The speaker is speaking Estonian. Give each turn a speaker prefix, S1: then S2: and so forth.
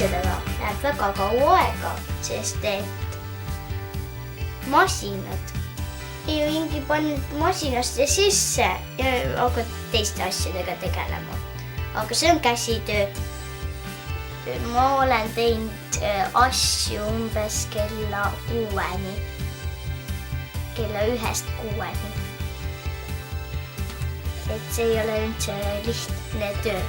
S1: asjadega läheb väga kaua aega, sest et masinad ei mingi pannud masinasse sisse ja hakkad teiste asjadega tegelema. Aga see on käsitöö. Ma olen teinud asju umbes kella 6-ni. Kella 1-st 6-ni. Et see ei ole üldse lihtne töö.